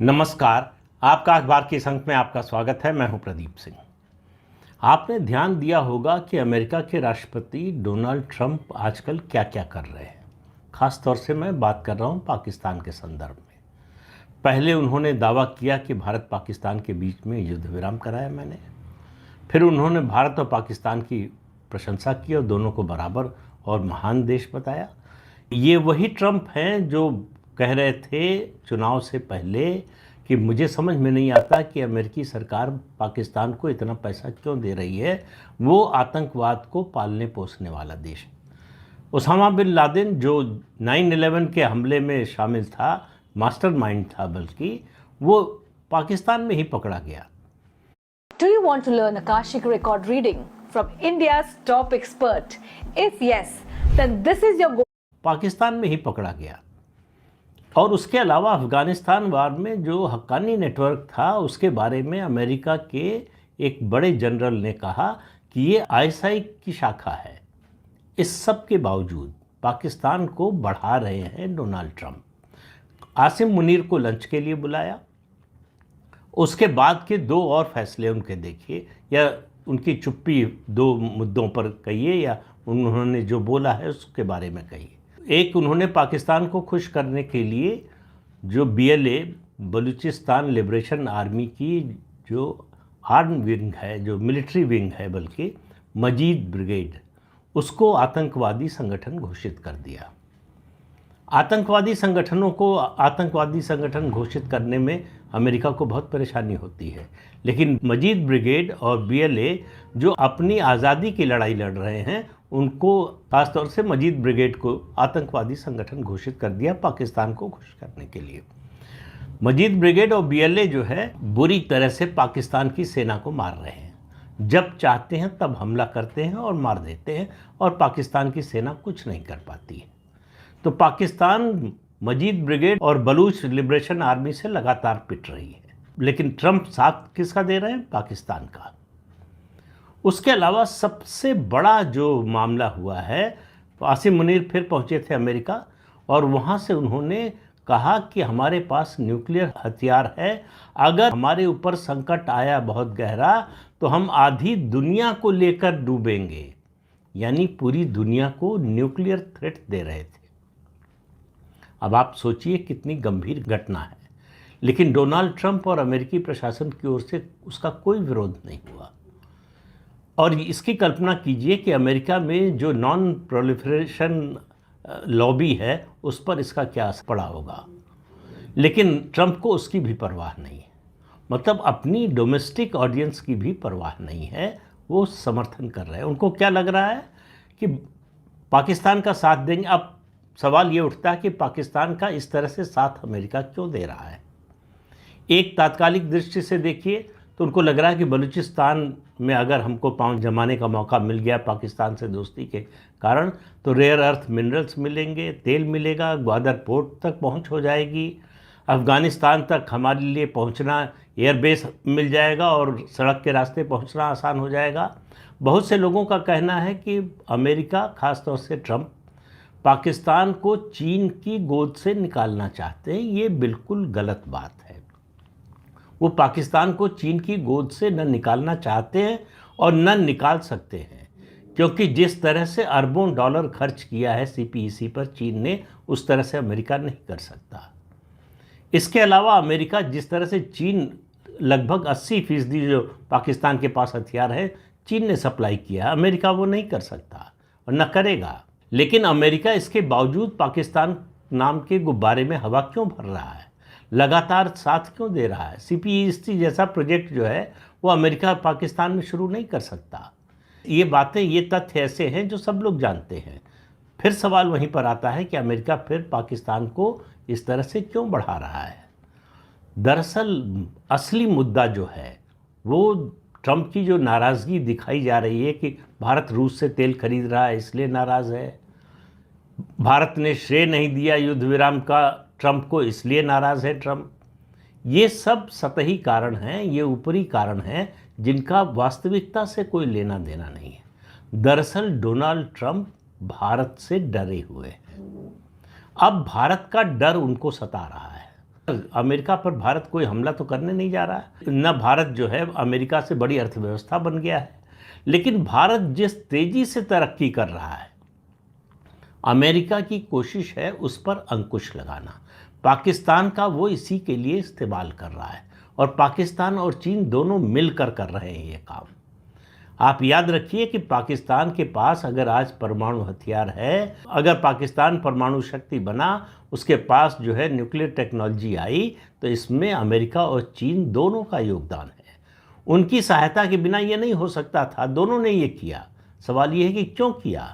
नमस्कार। आपका अखबार के इस अंक में आपका स्वागत है। मैं हूं प्रदीप सिंह। आपने ध्यान दिया होगा कि अमेरिका के राष्ट्रपति डोनाल्ड ट्रंप आजकल क्या क्या कर रहे हैं। खास तौर से मैं बात कर रहा हूं पाकिस्तान के संदर्भ में। पहले उन्होंने दावा किया कि भारत पाकिस्तान के बीच में युद्ध विराम कराया मैंने। फिर उन्होंने भारत और पाकिस्तान की प्रशंसा की और दोनों को बराबर और महान देश बताया। ये वही ट्रंप हैं जो कह रहे थे चुनाव से पहले कि मुझे समझ में नहीं आता कि अमेरिकी सरकार पाकिस्तान को इतना पैसा क्यों दे रही है, वो आतंकवाद को पालने पोसने वाला देश है। ओसामा बिन लादेन जो 9/11 के हमले में शामिल था, मास्टरमाइंड था, बल्कि वो पाकिस्तान में ही पकड़ा गया। Do you want to learn Akashic record reading from India's top expert? If yes, then this is your goal. Pakistan में ही पकड़ा गया। और उसके अलावा अफ़गानिस्तान वार में जो हक्कानी नेटवर्क था उसके बारे में अमेरिका के एक बड़े जनरल ने कहा कि ये आईएसआई की शाखा है। इस सब के बावजूद पाकिस्तान को बढ़ा रहे हैं डोनाल्ड ट्रंप। आसिम मुनीर को लंच के लिए बुलाया। उसके बाद के दो और फैसले उनके देखिए, या उनकी चुप्पी दो मुद्दों पर कहिए, या उन्होंने जो बोला है उसके बारे में कहिए। एक, उन्होंने पाकिस्तान को खुश करने के लिए जो BLA बलूचिस्तान लिबरेशन आर्मी की जो आर्म विंग है, जो मिलिट्री विंग है, बल्कि मजीद ब्रिगेड, उसको आतंकवादी संगठन घोषित कर दिया। आतंकवादी संगठनों को आतंकवादी संगठन घोषित करने में अमेरिका को बहुत परेशानी होती है, लेकिन मजीद ब्रिगेड और BLA जो अपनी आज़ादी की लड़ाई लड़ रहे हैं, उनको खासतौर से मजीद ब्रिगेड को आतंकवादी संगठन घोषित कर दिया पाकिस्तान को खुश करने के लिए। मजीद ब्रिगेड और BLA जो है बुरी तरह से पाकिस्तान की सेना को मार रहे हैं। जब चाहते हैं तब हमला करते हैं और मार देते हैं, और पाकिस्तान की सेना कुछ नहीं कर पाती है। तो पाकिस्तान मजीद ब्रिगेड और बलूच लिबरेशन आर्मी से लगातार पिट रही है, लेकिन ट्रंप साथ किसका दे रहे हैं? पाकिस्तान का। उसके अलावा सबसे बड़ा जो मामला हुआ है, आसिम मुनीर फिर पहुंचे थे अमेरिका, और वहां से उन्होंने कहा कि हमारे पास न्यूक्लियर हथियार है। अगर हमारे ऊपर संकट आया बहुत गहरा तो हम आधी दुनिया को लेकर डूबेंगे। यानी पूरी दुनिया को न्यूक्लियर थ्रेट दे रहे थे। अब आप सोचिए कितनी गंभीर घटना है, लेकिन डोनाल्ड ट्रंप और अमेरिकी प्रशासन की ओर से उसका कोई विरोध नहीं हुआ। और इसकी कल्पना कीजिए कि अमेरिका में जो नॉन प्रोलिफरेशन लॉबी है उस पर इसका क्या असर पड़ा होगा, लेकिन ट्रंप को उसकी भी परवाह नहीं है। मतलब अपनी डोमेस्टिक ऑडियंस की भी परवाह नहीं है, वो समर्थन कर रहे हैं। उनको क्या लग रहा है कि पाकिस्तान का साथ देंगे। अब सवाल ये उठता है कि पाकिस्तान का इस तरह से साथ अमेरिका क्यों दे रहा है। एक तात्कालिक दृष्टि से देखिए तो उनको लग रहा है कि बलूचिस्तान में अगर हमको पांव जमाने का मौका मिल गया पाकिस्तान से दोस्ती के कारण, तो रेयर अर्थ मिनरल्स मिलेंगे, तेल मिलेगा, ग्वादर पोर्ट तक पहुंच हो जाएगी, अफ़गानिस्तान तक हमारे लिए पहुंचना एयरबेस मिल जाएगा और सड़क के रास्ते पहुंचना आसान हो जाएगा। बहुत से लोगों का कहना है कि अमेरिका, खासतौर से ट्रंप, पाकिस्तान को चीन की गोद से निकालना चाहते हैं। ये बिल्कुल गलत बात है। वो पाकिस्तान को चीन की गोद से न निकालना चाहते हैं और न निकाल सकते हैं, क्योंकि जिस तरह से अरबों डॉलर खर्च किया है CPEC पर चीन ने, उस तरह से अमेरिका नहीं कर सकता। इसके अलावा अमेरिका जिस तरह से चीन लगभग 80% जो पाकिस्तान के पास हथियार है चीन ने सप्लाई किया, अमेरिका वो नहीं कर सकता और न करेगा। लेकिन अमेरिका इसके बावजूद पाकिस्तान नाम के गुब्बारे में हवा क्यों भर रहा है, लगातार साथ क्यों दे रहा है? CPEC जैसा प्रोजेक्ट जो है वो अमेरिका पाकिस्तान में शुरू नहीं कर सकता। ये बातें, ये तथ्य ऐसे हैं जो सब लोग जानते हैं। फिर सवाल वहीं पर आता है कि अमेरिका फिर पाकिस्तान को इस तरह से क्यों बढ़ा रहा है। दरअसल असली मुद्दा जो है वो ट्रंप की जो नाराज़गी दिखाई जा रही है कि भारत रूस से तेल खरीद रहा है इसलिए नाराज़ है, भारत ने श्रेय नहीं दिया युद्ध विराम का ट्रंप को इसलिए नाराज़ है ट्रंप। ये सब सतही कारण हैं, ये ऊपरी कारण हैं जिनका वास्तविकता से कोई लेना देना नहीं है। दरअसल डोनाल्ड ट्रंप भारत से डरे हुए हैं। अब भारत का डर उनको सता रहा है। अमेरिका पर भारत कोई हमला तो करने नहीं जा रहा है, न भारत जो है अमेरिका से बड़ी अर्थव्यवस्था बन गया है, लेकिन भारत जिस तेजी से तरक्की कर रहा है, अमेरिका की कोशिश है उस पर अंकुश लगाना। पाकिस्तान का वो इसी के लिए इस्तेमाल कर रहा है, और पाकिस्तान और चीन दोनों मिलकर कर रहे हैं ये काम। आप याद रखिए कि पाकिस्तान के पास अगर आज परमाणु हथियार है, अगर पाकिस्तान परमाणु शक्ति बना, उसके पास जो है न्यूक्लियर टेक्नोलॉजी आई, तो इसमें अमेरिका और चीन दोनों का योगदान है। उनकी सहायता के बिना ये नहीं हो सकता था, दोनों ने ये किया। सवाल ये है कि क्यों किया,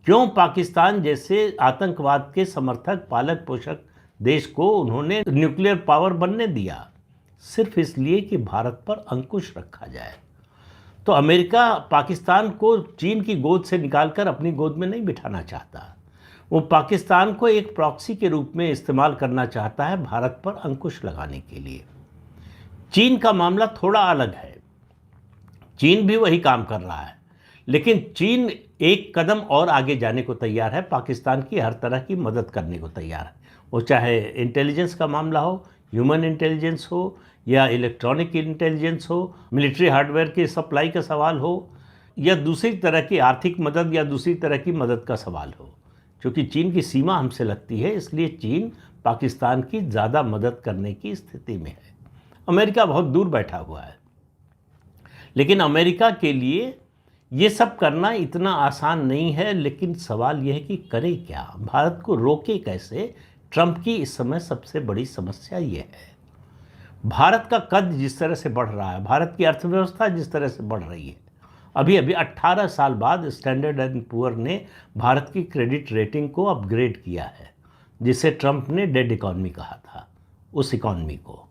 क्यों पाकिस्तान जैसे आतंकवाद के समर्थक पालक पोषक देश को उन्होंने न्यूक्लियर पावर बनने दिया? सिर्फ इसलिए कि भारत पर अंकुश रखा जाए। तो अमेरिका पाकिस्तान को चीन की गोद से निकालकर अपनी गोद में नहीं बिठाना चाहता, वो पाकिस्तान को एक प्रॉक्सी के रूप में इस्तेमाल करना चाहता है भारत पर अंकुश लगाने के लिए। चीन का मामला थोड़ा अलग है, चीन भी वही काम कर रहा है, लेकिन चीन एक कदम और आगे जाने को तैयार है, पाकिस्तान की हर तरह की मदद करने को तैयार है। वो चाहे इंटेलिजेंस का मामला हो, ह्यूमन इंटेलिजेंस हो, या इलेक्ट्रॉनिक इंटेलिजेंस हो, मिलिट्री हार्डवेयर की सप्लाई का सवाल हो, या दूसरी तरह की आर्थिक मदद या दूसरी तरह की मदद का सवाल हो। क्योंकि चीन की सीमा हमसे लगती है, इसलिए चीन पाकिस्तान की ज़्यादा मदद करने की स्थिति में है। अमेरिका बहुत दूर बैठा हुआ है, लेकिन अमेरिका के लिए ये सब करना इतना आसान नहीं है। लेकिन सवाल यह है कि करे क्या, भारत को रोके कैसे? ट्रंप की इस समय सबसे बड़ी समस्या ये है। भारत का कद जिस तरह से बढ़ रहा है, भारत की अर्थव्यवस्था जिस तरह से बढ़ रही है, अभी 18 साल बाद स्टैंडर्ड एंड पुअर ने भारत की क्रेडिट रेटिंग को अपग्रेड किया है, जिसे ट्रंप ने डेड इकॉनमी कहा था, उस इकॉनमी को।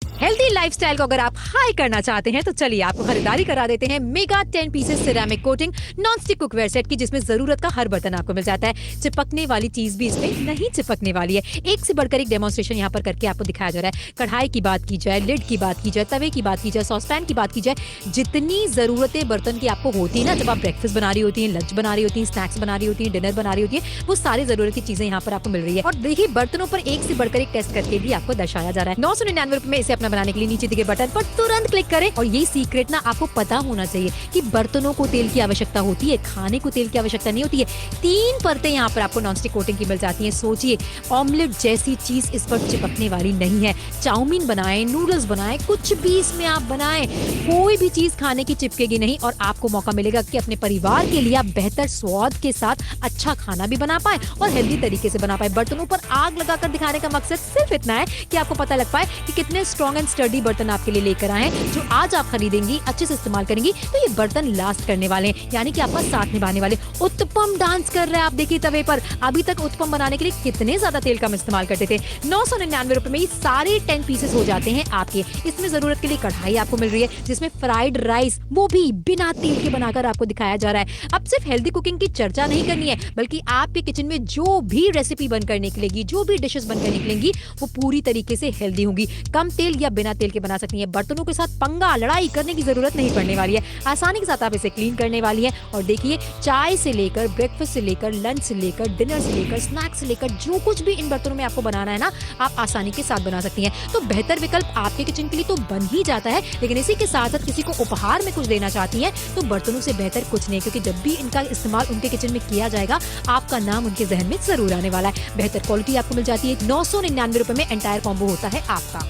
हेल्दी लाइफस्टाइल को अगर आप हाई करना चाहते हैं तो चलिए आपको खरीदारी करा देते हैं mega 10 pieces ceramic coating non stick cookware set की, जिसमें जरूरत का हर बर्तन आपको मिल जाता है। चिपकने वाली चीज भी इसमें नहीं चिपकने वाली है। एक से बढ़कर एक डेमोन्स्ट्रेशन यहाँ पर करके आपको दिखाया जा रहा है। कढ़ाई की बात की जाए, लिड की बात की जाए, तवे की बात की जाए, सॉसपैन की बात की जाए, जितनी जरूरतें बर्तन की आपको होती है ना, जब आप ब्रेकफास्ट बना रही होती है, लंच बना रही होती है, स्नैक्स बना रही होती है, डिनर बना रही होती है, वो सारी जरूरत की चीजें यहाँ पर आपको मिल रही है। और देखिए बर्तनों पर एक से बढ़कर एक टेस्ट करके भी आपको दर्शाया जा रहा है। 999 रुपए में इसे अपना बनाने के लिए नीचे दिखे बटन पर तुरंत क्लिक करें। और ये सीक्रेट ना आपको पता होना चाहिए कि बर्तनों को तेल की आवश्यकता होती है, खाने को तेल की आवश्यकता नहीं होती है। 3 परतें यहाँ पर आपको नॉनस्टिक कोटिंग की मिल जाती हैं। सोचिए ऑमलेट जैसी चीज इस पर चिपकने वाली नहीं है। चाउमीन बनाएं, नूडल्स बनाएं, कुछ भी इसमें आप बनाएं, कोई भी चीज खाने की चिपकेगी नहीं। और आपको मौका मिलेगा कि अपने परिवार के लिए आप बेहतर स्वाद के साथ अच्छा खाना भी बना पाए और हेल्दी तरीके से बना पाए। बर्तनों पर आग लगाकर दिखाने का मकसद सिर्फ इतना है कि आपको पता लग पाए कि कितने स्ट्रॉन्ग एंड स्टर्डी बर्तन आपके लिए लेकर आए हैं, जो आज आप खरीदेंगी, अच्छे से इस्तेमाल करेंगी तो ये बर्तन लास्ट करने वाले हैं, यानी कि आपका साथ निभाने वाले। उत्तपम डांस कर रहे हैं आप देखिए तवे पर। अभी तक उत्तपम बनाने के लिए कितने ज्यादा तेल का हम इस्तेमाल करते थे। 999 रुपए में ये सारे 10 पीसेस हो जाते हैं आपके। इसमें जरूरत के लिए कढ़ाई आपको मिल रही है, जिसमें फ्राइड राइस वो भी बिना तेल के बनाकर आपको दिखाया जा रहा है। अब सिर्फ हेल्दी कुकिंग की चर्चा नहीं करनी है, बल्कि आपके किचन में जो भी रेसिपी बनकर निकलेगी, जो भी डिशेस बनकर निकलेंगी, वो पूरी तरीके से हेल्दी होंगी। कम तेल या बिना तेल के बना सकती हैं। बर्तनों के साथ पंगा लड़ाई करने की जरूरत नहीं पड़ने वाली है। आसानी के साथ आप इसे क्लीन करने वाली है। और देखिए चाय से लेकर ब्रेकफास्ट से लेकर लंच से लेकर डिनर से लेकर स्नैक्स से लेकर जो कुछ भी इन बर्तनों में आपको बनाना है ना, आप आसानी के साथ बना सकती हैं। तो बेहतर विकल्प आपके किचन के लिए तो बन ही जाता है, लेकिन इसी के साथ साथ किसी को उपहार में कुछ देना चाहती हैं तो बर्तनों से बेहतर कुछ नहीं, क्योंकि जब भी इनका इस्तेमाल उनके किचन में किया जाएगा आपका नाम उनके जहन में जरूर आने वाला है। बेहतर क्वालिटी आपको मिल जाती है। 999 रुपए में एंटायर कॉम्बो होता है आपका।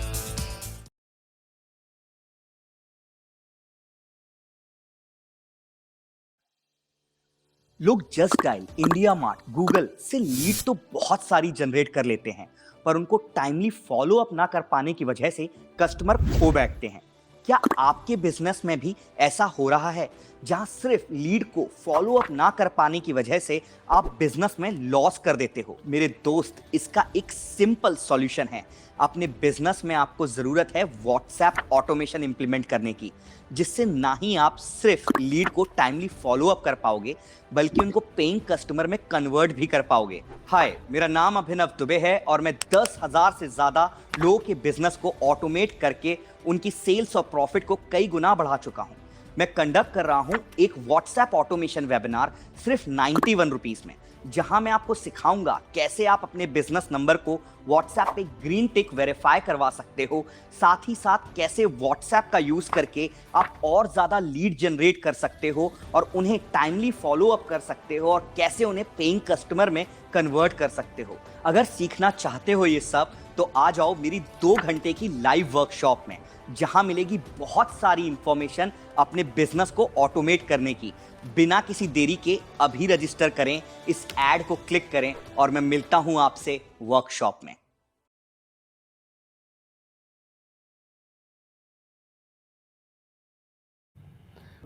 लोग just dial, India mart, Google से लीड तो बहुत सारी जनरेट कर लेते हैं, पर उनको टाइमली फॉलो अप ना कर पाने की वजह से कस्टमर खो बैठते हैं। क्या आपके बिजनेस में भी ऐसा हो रहा है, जहां सिर्फ लीड को फॉलो अप ना कर पाने की वजह से आप बिजनेस में लॉस कर देते हो? मेरे दोस्त, इसका एक सिंपल सॉल्यूशन है। अपने बिजनेस में आपको जरूरत है व्हाट्सएप ऑटोमेशन इंप्लीमेंट करने की, जिससे ना ही आप सिर्फ लीड को टाइमली फॉलो अप कर पाओगे, बल्कि उनको पेइंग कस्टमर में कन्वर्ट भी कर पाओगे। हाय, मेरा नाम अभिनव दुबे है और मैं 10,000 से ज्यादा लोगों के बिजनेस को ऑटोमेट करके उनकी सेल्स और प्रॉफिट को कई गुना बढ़ा चुका हूं। मैं कंडक्ट कर रहा हूं एक व्हाट्सएप ऑटोमेशन वेबिनार सिर्फ 91 रुपीस में, जहां मैं आपको सिखाऊंगा कैसे आप अपने बिजनेस नंबर को व्हाट्सएप पे ग्रीन टिक वेरीफाई करवा सकते हो, साथ ही साथ कैसे व्हाट्सएप का यूज करके आप और ज्यादा लीड जनरेट कर सकते हो और उन्हें टाइमली फॉलो अप कर सकते हो और कैसे उन्हें पेइंग कस्टमर में कन्वर्ट कर सकते हो। अगर सीखना चाहते हो ये सब तो आ जाओ मेरी 2 घंटे की लाइव वर्कशॉप में, जहां मिलेगी बहुत सारी इंफॉर्मेशन अपने बिजनेस को ऑटोमेट करने की। बिना किसी देरी के अभी रजिस्टर करें, इस ऐड को क्लिक करें और मैं मिलता हूं आपसे वर्कशॉप में।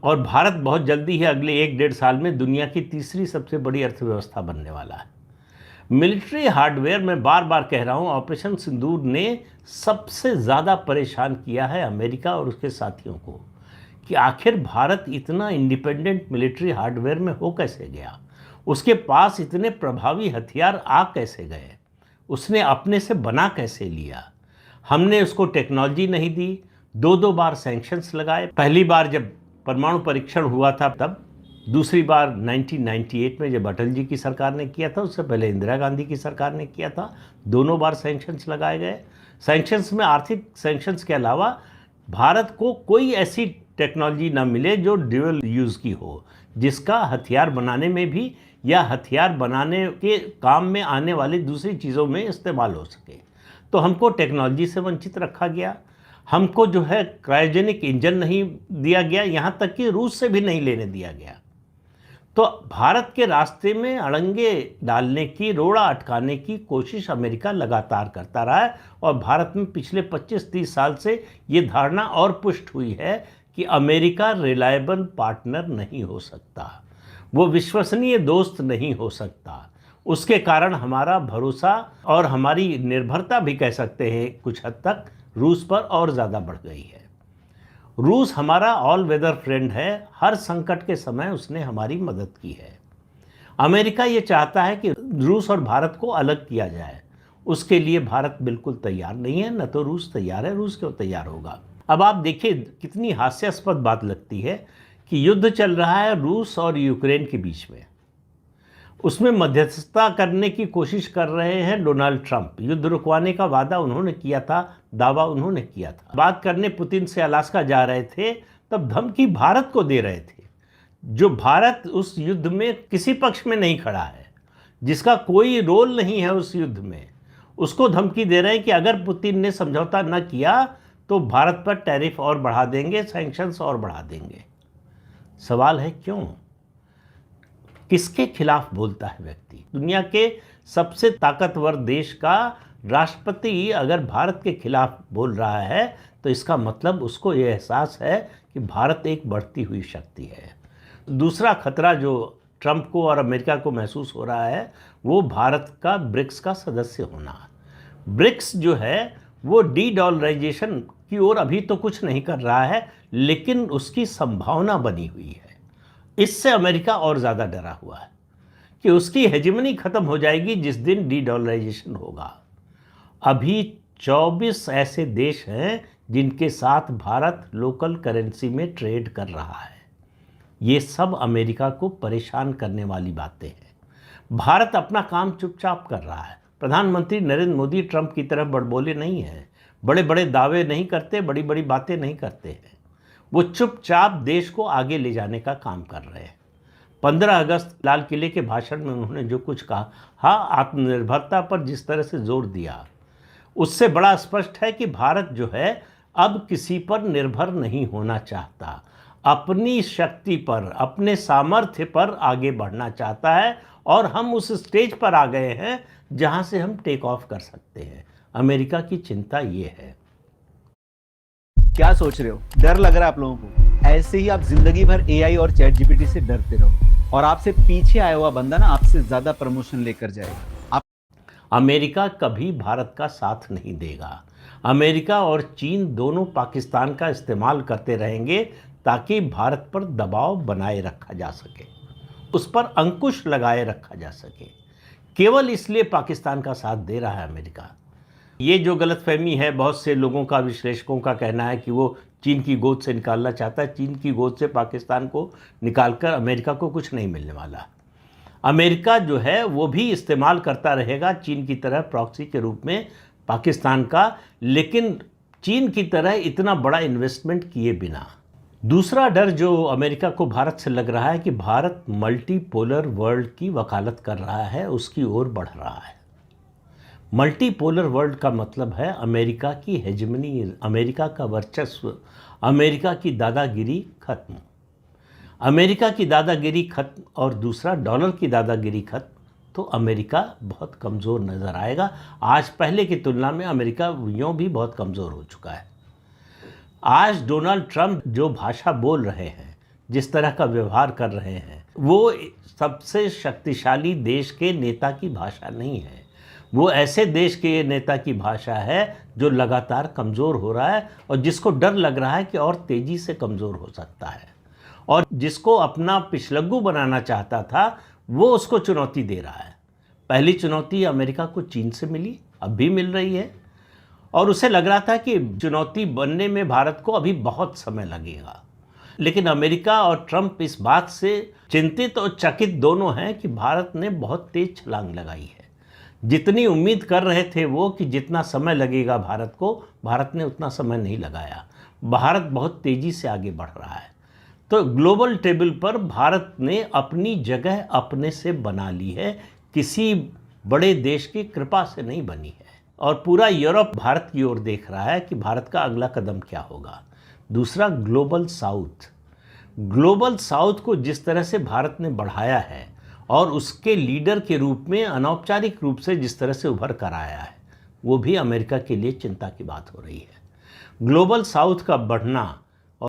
और भारत बहुत जल्दी ही अगले 1-1.5 साल में दुनिया की तीसरी सबसे बड़ी अर्थव्यवस्था बनने वाला है। मिलिट्री हार्डवेयर में बार बार कह रहा हूं, ऑपरेशन सिंदूर ने सबसे ज़्यादा परेशान किया है अमेरिका और उसके साथियों को कि आखिर भारत इतना इंडिपेंडेंट मिलिट्री हार्डवेयर में हो कैसे गया, उसके पास इतने प्रभावी हथियार आ कैसे गए, उसने अपने से बना कैसे लिया। हमने उसको टेक्नोलॉजी नहीं दी, 2 बार सैंक्शंस लगाए। पहली बार जब परमाणु परीक्षण हुआ था तब, दूसरी बार 1998 में जब अटल जी की सरकार ने किया था, उससे पहले इंदिरा गांधी की सरकार ने किया था। दोनों बार सैंक्शंस लगाए गए। सैंक्शंस में आर्थिक सैंक्शंस के अलावा भारत को कोई ऐसी टेक्नोलॉजी ना मिले जो ड्यूअल यूज़ की हो, जिसका हथियार बनाने में भी या हथियार बनाने के काम में आने वाली दूसरी चीज़ों में इस्तेमाल हो सके। तो हमको टेक्नोलॉजी से वंचित रखा गया। हमको जो है क्रायोजेनिक इंजन नहीं दिया गया, यहाँ तक कि रूस से भी नहीं लेने दिया गया। तो भारत के रास्ते में अड़ंगे डालने की, रोड़ा अटकाने की कोशिश अमेरिका लगातार करता रहा है। और भारत में पिछले 25-30 साल से ये धारणा और पुष्ट हुई है कि अमेरिका रिलायबल पार्टनर नहीं हो सकता, वो विश्वसनीय दोस्त नहीं हो सकता। उसके कारण हमारा भरोसा और हमारी निर्भरता भी कह सकते हैं कुछ हद तक रूस पर और ज़्यादा बढ़ गई है। रूस हमारा ऑल वेदर फ्रेंड है, हर संकट के समय उसने हमारी मदद की है। अमेरिका ये चाहता है कि रूस और भारत को अलग किया जाए, उसके लिए भारत बिल्कुल तैयार नहीं है, न तो रूस तैयार है। रूस क्यों तैयार होगा। अब आप देखिए कितनी हास्यास्पद बात लगती है कि युद्ध चल रहा है रूस और यूक्रेन के बीच में, उसमें मध्यस्थता करने की कोशिश कर रहे हैं डोनाल्ड ट्रंप। युद्ध रुकवाने का वादा उन्होंने किया था, दावा उन्होंने किया था। बात करने पुतिन से अलास्का जा रहे थे तब धमकी भारत को दे रहे थे, जो भारत उस युद्ध में किसी पक्ष में नहीं खड़ा है, जिसका कोई रोल नहीं है उस युद्ध में। उसको धमकी दे रहे हैं कि अगर पुतिन ने समझौता न किया तो भारत पर टैरिफ और बढ़ा देंगे, सैंक्शंस और बढ़ा देंगे। सवाल है क्यों, किसके खिलाफ बोलता है व्यक्ति। दुनिया के सबसे ताकतवर देश का राष्ट्रपति अगर भारत के खिलाफ बोल रहा है तो इसका मतलब उसको ये एहसास है कि भारत एक बढ़ती हुई शक्ति है। दूसरा खतरा जो ट्रंप को और अमेरिका को महसूस हो रहा है वो भारत का ब्रिक्स का सदस्य होना। ब्रिक्स जो है वो डी-डॉलराइजेशन की ओर अभी तो कुछ नहीं कर रहा है, लेकिन उसकी संभावना बनी हुई है। इससे अमेरिका और ज़्यादा डरा हुआ है कि उसकी हेजेमनी खत्म हो जाएगी जिस दिन डी-डॉलराइजेशन होगा। अभी 24 ऐसे देश हैं जिनके साथ भारत लोकल करेंसी में ट्रेड कर रहा है। ये सब अमेरिका को परेशान करने वाली बातें हैं। भारत अपना काम चुपचाप कर रहा है। प्रधानमंत्री नरेंद्र मोदी ट्रंप की तरह बड़बोले नहीं हैं, बड़े बड़े दावे नहीं करते, बड़ी बड़ी बातें नहीं करते हैं। वो चुपचाप देश को आगे ले जाने का काम कर रहे हैं। 15 अगस्त लाल किले के भाषण में उन्होंने जो कुछ कहा, हाँ, आत्मनिर्भरता पर जिस तरह से जोर दिया, उससे बड़ा स्पष्ट है कि भारत जो है अब किसी पर निर्भर नहीं होना चाहता, अपनी शक्ति पर, अपने सामर्थ्य पर आगे बढ़ना चाहता है। और हम उस स्टेज पर आ गए हैं जहां से हम टेक ऑफ कर सकते हैं। अमेरिका की चिंता ये है। क्या सोच रहे हो, डर लग रहा है आप लोगों को? ऐसे ही आप जिंदगी भर एआई और चैट जीपीटी से डरते रहो और आपसे पीछे आया हुआ बंदा ना आपसे ज्यादा प्रमोशन लेकर जाएगा। अमेरिका कभी भारत का साथ नहीं देगा। अमेरिका और चीन दोनों पाकिस्तान का इस्तेमाल करते रहेंगे ताकि भारत पर दबाव बनाए रखा जा सके, उस पर अंकुश लगाए रखा जा सके। केवल इसलिए पाकिस्तान का साथ दे रहा है अमेरिका। ये जो गलतफहमी है, बहुत से लोगों का, विश्लेषकों का कहना है कि वो चीन की गोद से निकालना चाहता है। चीन की गोद से पाकिस्तान को निकालकर अमेरिका को कुछ नहीं मिलने वाला। अमेरिका जो है वो भी इस्तेमाल करता रहेगा चीन की तरह प्रॉक्सी के रूप में पाकिस्तान का, लेकिन चीन की तरह इतना बड़ा इन्वेस्टमेंट किए बिना। दूसरा डर जो अमेरिका को भारत से लग रहा है कि भारत मल्टीपोलर वर्ल्ड की वकालत कर रहा है, उसकी ओर बढ़ रहा है। मल्टीपोलर वर्ल्ड का मतलब है अमेरिका की हेजेमनी, अमेरिका का वर्चस्व, अमेरिका की दादागिरी खत्म। अमेरिका की दादागिरी खत्म और दूसरा डॉलर की दादागिरी खत्म, तो अमेरिका बहुत कमज़ोर नज़र आएगा। आज पहले की तुलना में अमेरिका यूँ भी बहुत कमज़ोर हो चुका है। आज डोनाल्ड ट्रंप जो भाषा बोल रहे हैं, जिस तरह का व्यवहार कर रहे हैं, वो सबसे शक्तिशाली देश के नेता की भाषा नहीं है। वो ऐसे देश के नेता की भाषा है जो लगातार कमज़ोर हो रहा है और जिसको डर लग रहा है कि और तेज़ी से कमज़ोर हो सकता है, और जिसको अपना पिछलग्गू बनाना चाहता था वो उसको चुनौती दे रहा है। पहली चुनौती अमेरिका को चीन से मिली, अब भी मिल रही है, और उसे लग रहा था कि चुनौती बनने में भारत को अभी बहुत समय लगेगा। लेकिन अमेरिका और ट्रंप इस बात से चिंतित और चकित दोनों हैं कि भारत ने बहुत तेज छलांग लगाई है। जितनी उम्मीद कर रहे थे वो कि जितना समय लगेगा भारत को, भारत ने उतना समय नहीं लगाया। भारत बहुत तेज़ी से आगे बढ़ रहा है। तो ग्लोबल टेबल पर भारत ने अपनी जगह अपने से बना ली है, किसी बड़े देश की कृपा से नहीं बनी है। और पूरा यूरोप भारत की ओर देख रहा है कि भारत का अगला कदम क्या होगा। दूसरा, ग्लोबल साउथ। ग्लोबल साउथ को जिस तरह से भारत ने बढ़ाया है और उसके लीडर के रूप में अनौपचारिक रूप से जिस तरह से उभर कर आया है, वो भी अमेरिका के लिए चिंता की बात हो रही है। ग्लोबल साउथ का बढ़ना